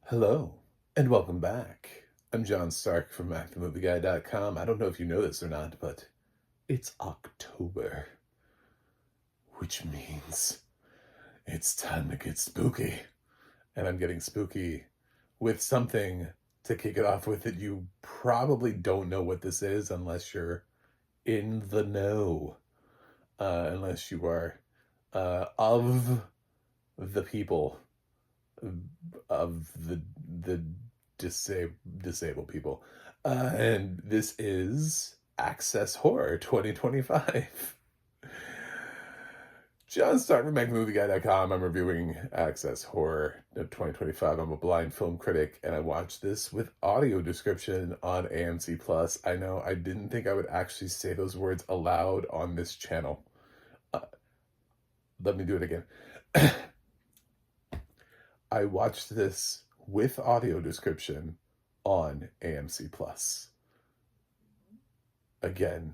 Hello, and welcome back. I'm John Stark from MacTheMovieGuy.com. I don't know if you know this or not, but it's October, which means it's time to get spooky. And I'm getting spooky with something to kick it off with that you probably don't know what this is unless you're in the know, unless you are of the people, of the disabled people. And this is Access Horror 2025. John Stark from MacMovieGuy.com. I'm reviewing Access Horror of 2025. I'm a blind film critic, and I watched this with audio description on AMC Plus. I know I didn't think I would actually say those words aloud on this channel. Let me do it again. I watched this with audio description on AMC Plus. Again,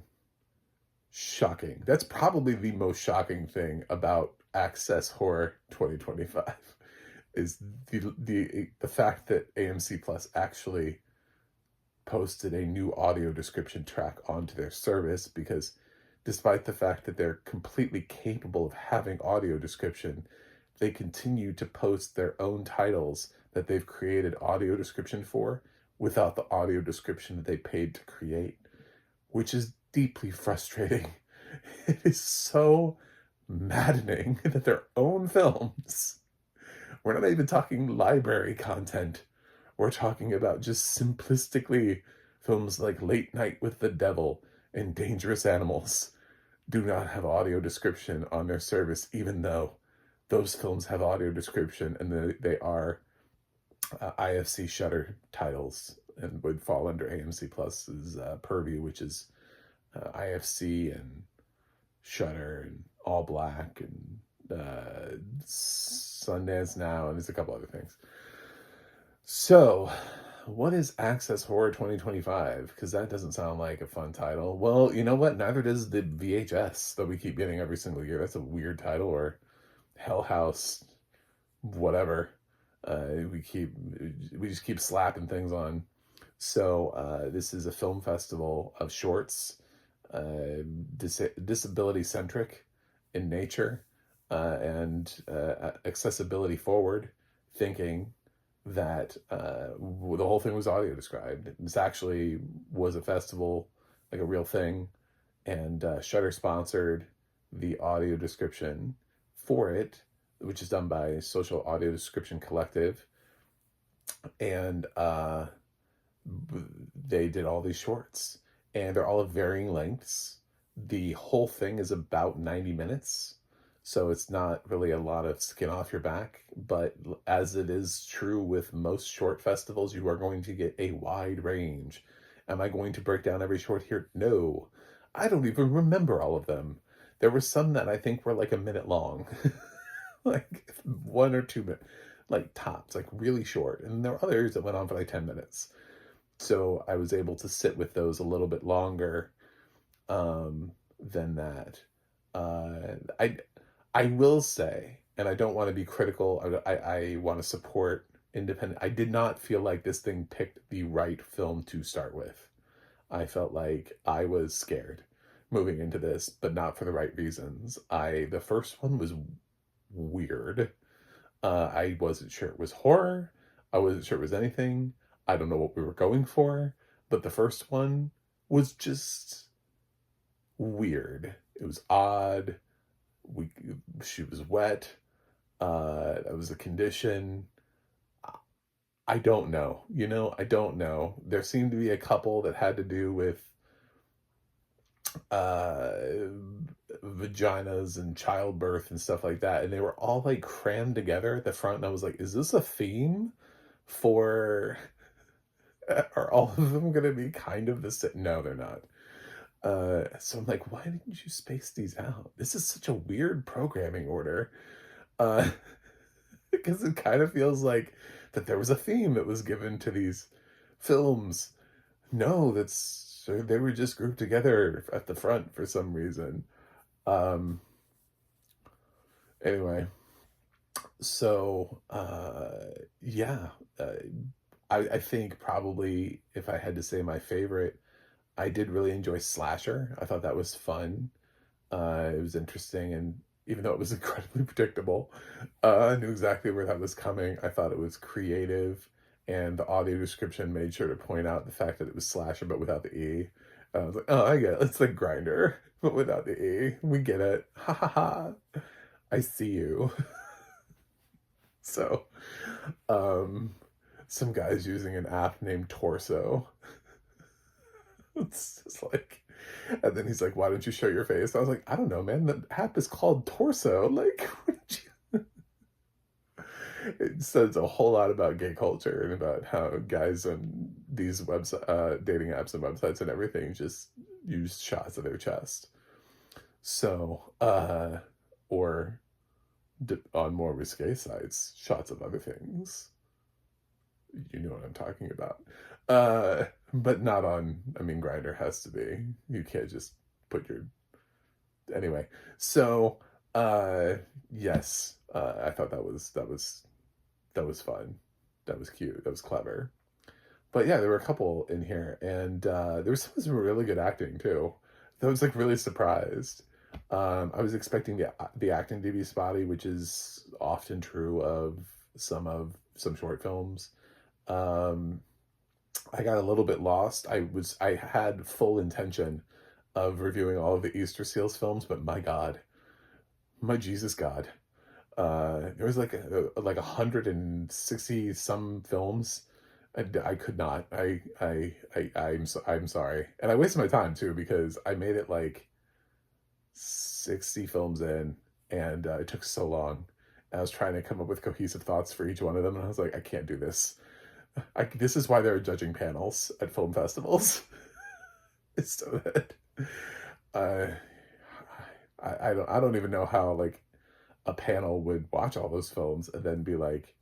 shocking. That's probably the most shocking thing about Access Horror 2025 is the fact that AMC Plus actually posted a new audio description track onto their service, because despite the fact that they're completely capable of having audio description, they continue to post their own titles that they've created audio description for without the audio description that they paid to create, which is deeply frustrating. It is so maddening that their own films, we're not even talking library content, we're talking about just simplistically films like Late Night with the Devil and Dangerous Animals, do not have audio description on their service, even though those films have audio description and they are IFC Shutter titles and would fall under AMC Plus's purview, which is IFC and Shutter and All Black and Sundance Now, and there's a couple other things. So, what is Access Horror 2025? Because that doesn't sound like a fun title. Well, you know what? Neither does the VHS that we keep getting every single year. That's a weird title. Or Hell House, whatever. We just keep slapping things on. So this is a film festival of shorts, disability centric in nature, and accessibility forward thinking, that the whole thing was audio described. This actually was a festival, like a real thing, and Shudder sponsored the audio description for it, which is done by Social Audio Description Collective, and they did all these shorts, and they're all of varying lengths. The whole thing is about 90 minutes, so it's not really a lot of skin off your back, but as it is true with most short festivals, you are going to get a wide range. Am I going to break down every short here? No. I don't even remember all of them. There were some that I think were like a minute long, like 1 or 2 minutes, like tops, like really short. And there were others that went on for like 10 minutes. So I was able to sit with those a little bit longer than that. I will say, and I don't want to be critical, I want to support independent. I did not feel like this thing picked the right film to start with. I felt like I was scared moving into this, but not for the right reasons. The first one was weird. I wasn't sure it was horror. I wasn't sure it was anything. I don't know what we were going for, but the first one was just weird. It was odd. She was wet. That was a condition. I don't know. I don't know. There seemed to be a couple that had to do with vaginas and childbirth and stuff like that, and they were all like crammed together at the front, and I was like, is this a theme for are all of them gonna be kind of the same? No, they're not. So I'm like, why didn't you space these out? This is such a weird programming order. Because it kind of feels like that there was a theme that was given to these films. No, they were just grouped together at the front for some reason. Anyway, so yeah, I think probably if I had to say my favorite, I did really enjoy Slasher. I thought that was fun. It was interesting, and even though it was incredibly predictable, I knew exactly where that was coming. I thought it was creative, and the audio description made sure to point out the fact that it was Slasher, but without the E. I was like, oh, I get it. It's like Grinder, but without the E. We get it. Ha ha ha. I see you. So, um, some guy's using an app named Torso. It's just like, and then he's like, "Why don't you show your face?" I was like, "I don't know, man. The app is called Torso." Like, what did it says a whole lot about gay culture and about how guys on these dating apps and websites and everything just use shots of their chest. So, or on more risque sites, shots of other things. You know what I'm talking about. But not on, I mean, Grinder has to be. You can't just put your, anyway. So, yes, I thought that was fun. That was cute. That was clever. But yeah, there were a couple in here, and there was some really good acting too. I was like really surprised. I was expecting the acting to be spotty, which is often true of some short films. Um, I got a little bit lost. I had full intention of reviewing all of the Easter Seals films, but my God, my Jesus God, there was like 160 some films. I could not. I'm sorry, and I wasted my time too because I made it like 60 films in, and it took so long. And I was trying to come up with cohesive thoughts for each one of them, and I was like, I can't do this. This is why there are judging panels at film festivals. It's so that uh, I don't even know how like a panel would watch all those films and then be like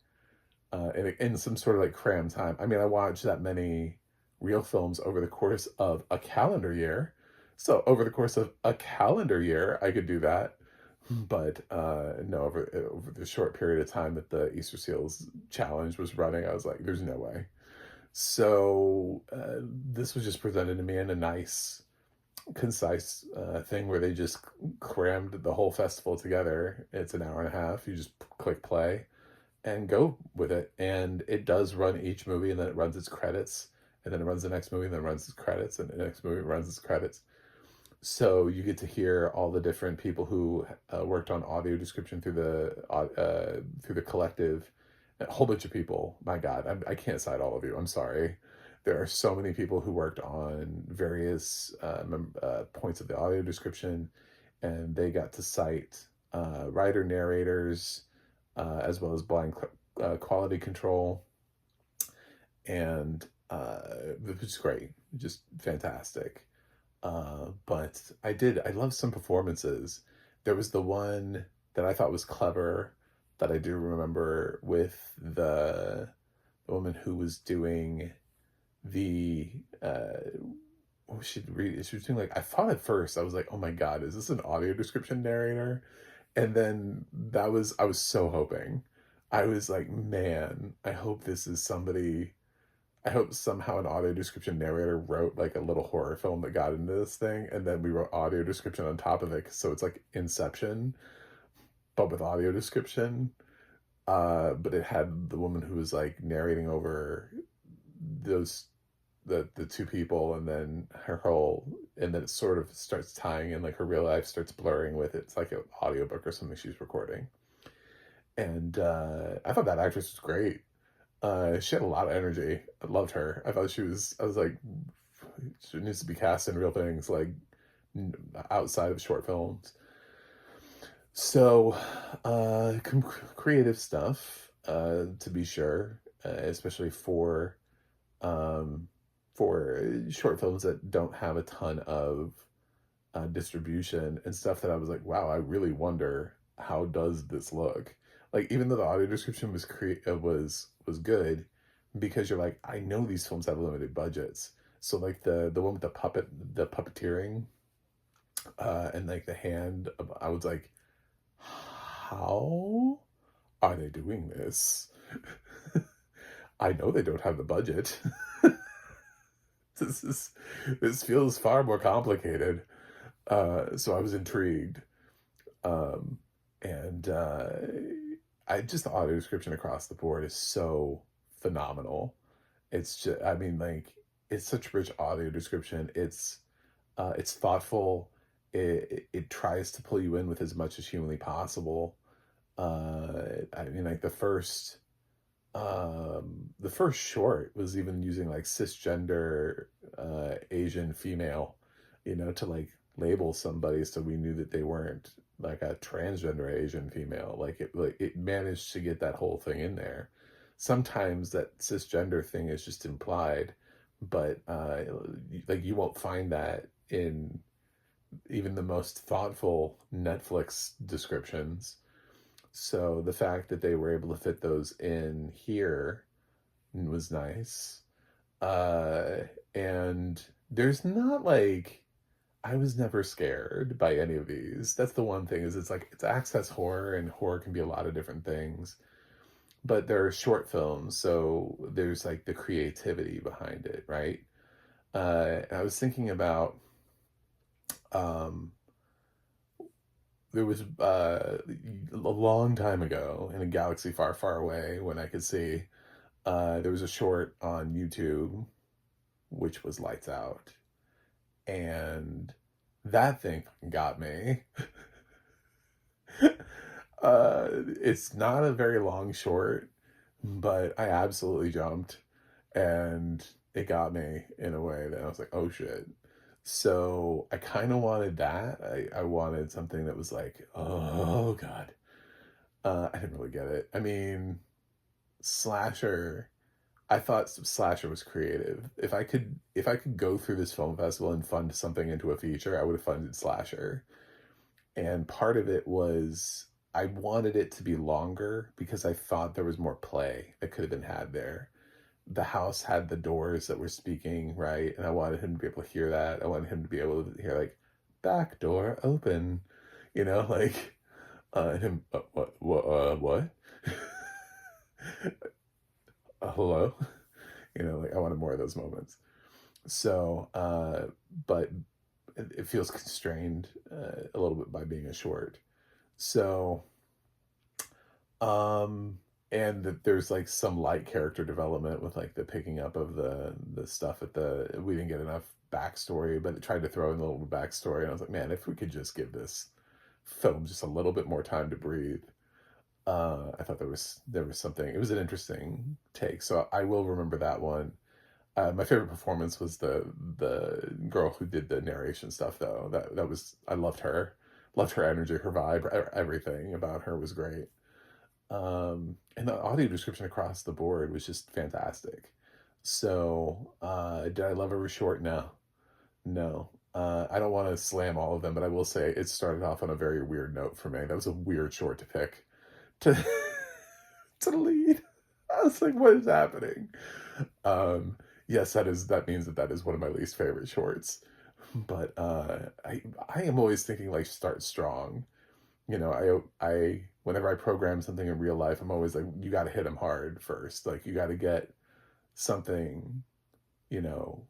in some sort of like cram time. I mean, I watched that many real films over the course of a calendar year. So over the course of a calendar year, I could do that. But no, over the short period of time that the Easter Seals challenge was running, I was like, there's no way. So this was just presented to me in a nice, concise thing where they just crammed the whole festival together. It's an hour and a half. You just click play and go with it. And it does run each movie, and then it runs its credits, and then it runs the next movie, and then it runs its credits, and the next movie runs its credits. So you get to hear all the different people who worked on audio description through the collective. A whole bunch of people. My God, I can't cite all of you. I'm sorry. There are so many people who worked on various points of the audio description, and they got to cite writer narrators as well as blind quality control, and it was great, just fantastic. But I love some performances. There was the one that I thought was clever that I do remember with the woman who was doing the what was she read? She was doing like, I thought at first I was like, oh my God, is this an audio description narrator? And then I was so hoping. I was like, man, I hope this is somebody. I hope somehow an audio description narrator wrote like a little horror film that got into this thing, and then we wrote audio description on top of it. So it's like Inception, but with audio description. But it had the woman who was like narrating over those the two people, and then her whole, and then it sort of starts tying in, like her real life starts blurring with it. It's like an audiobook or something she's recording. And I thought that actress was great. She had a lot of energy. I loved her. I was like, she needs to be cast in real things, like outside of short films. So, creative stuff, to be sure, especially for short films that don't have a ton of distribution and stuff that I was like, wow, I really wonder how does this look? Like, even though the audio description was good, because you're like, I know these films have limited budgets. So like the one with the puppeteering, and like the hand, I was like, how are they doing this? I know they don't have the budget. This is this feels far more complicated. So I was intrigued. Um, and I just the audio description across the board is so phenomenal. It's just, I mean, like, it's such rich audio description. It's thoughtful. It tries to pull you in with as much as humanly possible. I mean, like the first short was even using like cisgender Asian female, to like label somebody so we knew that they weren't like a transgender Asian female. Like it managed to get that whole thing in there. Sometimes that cisgender thing is just implied, but like you won't find that in even the most thoughtful Netflix descriptions. So the fact that they were able to fit those in here was nice. Uh, and there's not like, I was never scared by any of these. That's the one thing is it's like, it's access horror, and horror can be a lot of different things. But there are short films, so there's like the creativity behind it, right? And I was thinking about, um, there was a long time ago in a galaxy far, far away when I could see, there was a short on YouTube which was Lights Out, and that thing fucking got me. It's not a very long short, but I absolutely jumped, and it got me in a way that I was like, oh shit. So I kind of wanted that. I wanted something that was like, oh God. I didn't really get it. I mean, slasher. I thought slasher was creative. If I could go through this film festival and fund something into a feature, I would have funded slasher. And part of it was I wanted it to be longer because I thought there was more play that could have been had there. The house had the doors that were speaking, right? And I wanted him to be able to hear that. I wanted him to be able to hear like back door open, like and him what? Hello? Like I wanted more of those moments. So, but it feels constrained a little bit by being a short. So, and that there's like some light character development with like the picking up of the stuff we didn't get enough backstory, but it tried to throw in a little backstory, and I was like, man, if we could just give this film just a little bit more time to breathe. I thought there was something. It was an interesting take, so I will remember that one. My favorite performance was the girl who did the narration stuff, though. That was, I loved her energy, her vibe, everything about her was great. And the audio description across the board was just fantastic. So, did I love every short? No, no. I don't want to slam all of them, but I will say it started off on a very weird note for me. That was a weird short to pick to to lead. I was like, what is happening? Yes, that means that is one of my least favorite shorts. But I am always thinking like start strong. I whenever I program something in real life, I'm always like, you got to hit them hard first. Like you got to get something, you know,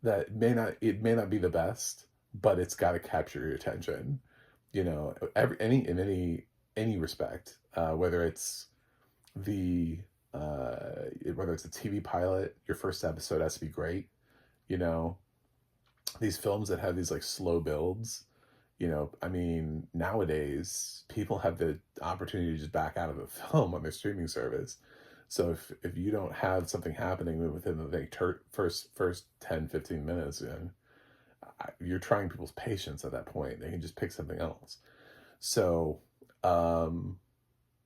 that may not be the best, but it's got to capture your attention. In any respect, whether it's the whether it's a TV pilot, your first episode has to be great. You know, these films that have these like slow builds, I mean, nowadays people have the opportunity to just back out of a film on their streaming service. So if you don't have something happening within the like, first 10-15 minutes, you're trying people's patience at that point. They can just pick something else. So,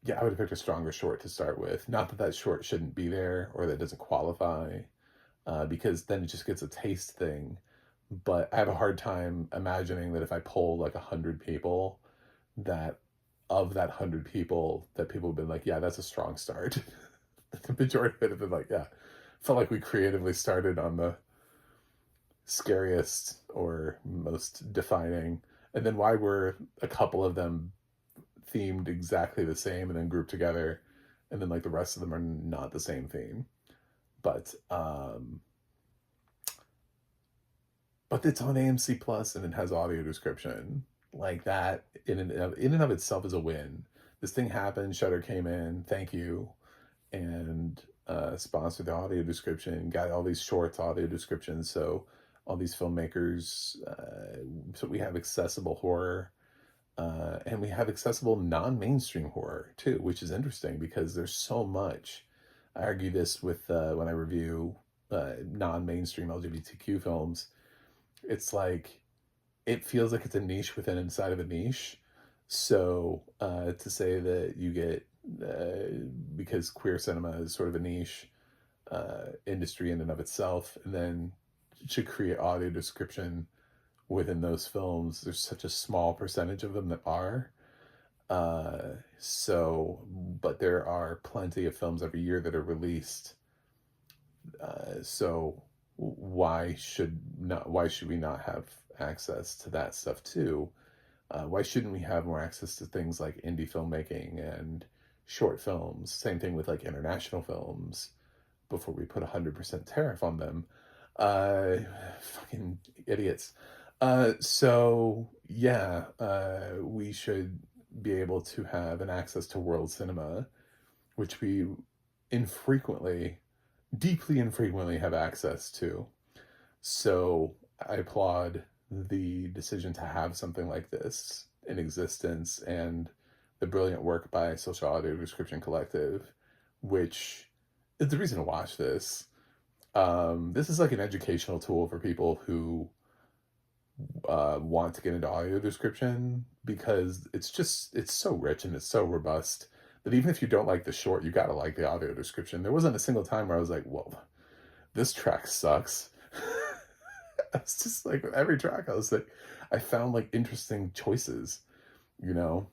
yeah, I would have picked a stronger short to start with. Not that that short shouldn't be there or that doesn't qualify, because then it just gets a taste thing. But I have a hard time imagining that if I poll like 100 people, that of that 100 people, that people have been like, yeah, that's a strong start. The majority of it have been like, yeah, felt like we creatively started on the scariest or most defining. And then why were a couple of them themed exactly the same and then grouped together? and then like the rest of them are not the same theme. But it's on AMC Plus and it has audio description. Like that in and of itself is a win. This thing happened, Shudder came in, thank you, and sponsored the audio description, got all these shorts audio descriptions, so all these filmmakers, so we have accessible horror, and we have accessible non-mainstream horror too, which is interesting because there's so much. I argue this with when I review non-mainstream LGBTQ films. It's like, it feels like it's a niche within inside of a niche. So to say that you get, because queer cinema is sort of a niche industry in and of itself, and then to create audio description within those films, there's such a small percentage of them that are. But there are plenty of films every year that are released. So why should we not have access to that stuff too? Why shouldn't we have more access to things like indie filmmaking and short films? Same thing with like international films before we put 100% tariff on them. Fucking idiots. So yeah, we should be able to have an access to world cinema, which we deeply infrequently have access to. So I applaud the decision to have something like this in existence, and the brilliant work by Social Audio Description Collective, which is the reason to watch this. This is like an educational tool for people who want to get into audio description, because it's so rich and it's so robust that even if you don't like the short, you gotta like the audio description. There wasn't a single time where I was like, whoa, this track sucks. It's just like with every track, I was like, I found like interesting choices, you know?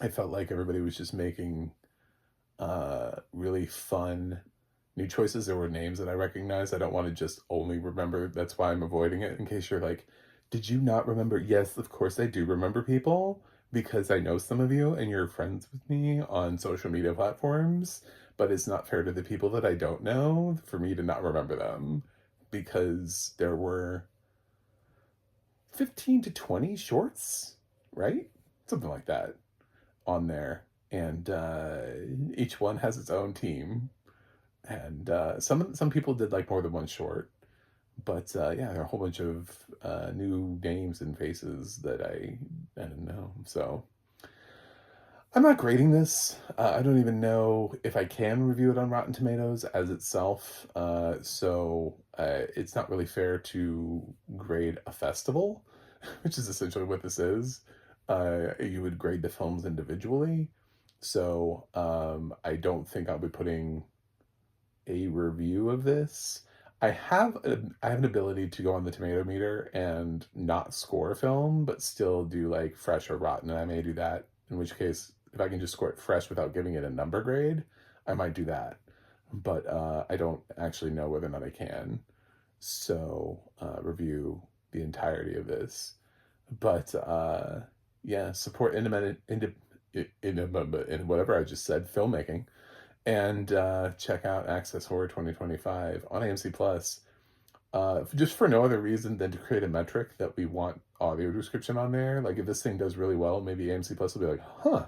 I felt like everybody was just making really fun new choices. There were names that I recognized. I don't want to just only remember, that's why I'm avoiding it, in case you're like, did you not remember? Yes, of course I do remember people, because I know some of you and you're friends with me on social media platforms, but it's not fair to the people that I don't know for me to not remember them, because there were 15 to 20 shorts, right? Something like that on there. And each one has its own team. And some people did like more than one short. But yeah, there are a whole bunch of new names and faces that I didn't know. So I'm not grading this. I don't even know if I can review it on Rotten Tomatoes as itself. So it's not really fair to grade a festival, which is essentially what this is. You would grade the films individually. So I don't think I'll be putting a review of this. I have an ability to go on the tomato meter and not score a film, but still do like fresh or rotten, and I may do that, in which case, if I can just score it fresh without giving it a number grade, I might do that. But I don't actually know whether or not I can. So review the entirety of this. But yeah, support independent, whatever I just said, filmmaking. And check out Access Horror 2025 on AMC Plus, just for no other reason than to create a metric that we want audio description on there. Like, if this thing does really well, maybe AMC Plus will be like, huh,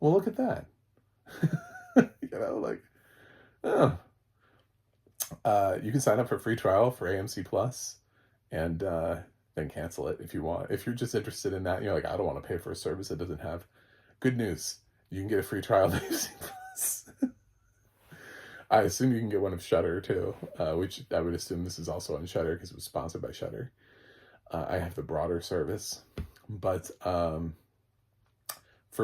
well, look at that. You know, like, oh. You can sign up for a free trial for AMC Plus, and then cancel it if you want. If you're just interested in that, and you're like, I don't want to pay for a service that doesn't have. Good news, you can get a free trial of AMC Plus. I assume you can get one of Shudder too, which I would assume this is also on Shudder because it was sponsored by Shudder. I have the broader service, but for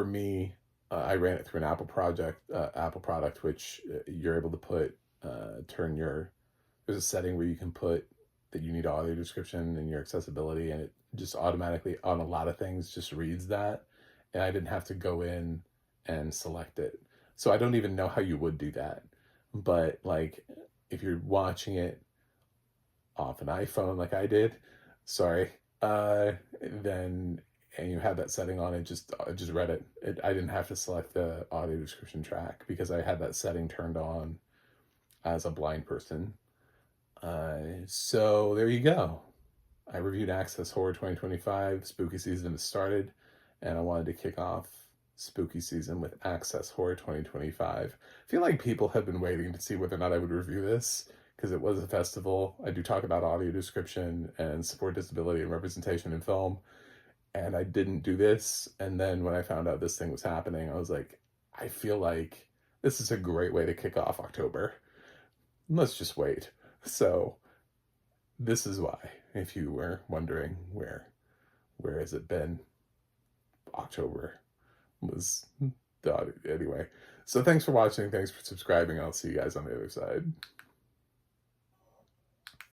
me, I ran it through an Apple product, which you're able to put, there's a setting where you can put that you need audio description and your accessibility, and it just automatically on a lot of things just reads that, and I didn't have to go in and select it. So I don't even know how you would do that. But like, if you're watching it off an iPhone like I did, sorry, then and you had that setting on, it just read it. I didn't have to select the audio description track because I had that setting turned on as a blind person. So there you go. I reviewed Access Horror 2025. Spooky season has started, and I wanted to kick off spooky season with Access Horror 2025. I feel like people have been waiting to see whether or not I would review this because it was a festival. I do talk about audio description and support disability and representation in film, and I didn't do this. And then when I found out this thing was happening, I was like, I feel like this is a great way to kick off October. Let's just wait. So this is why, if you were wondering where has it been, October was the audio. Anyway, so thanks for watching. Thanks for subscribing. I'll see you guys on the other side.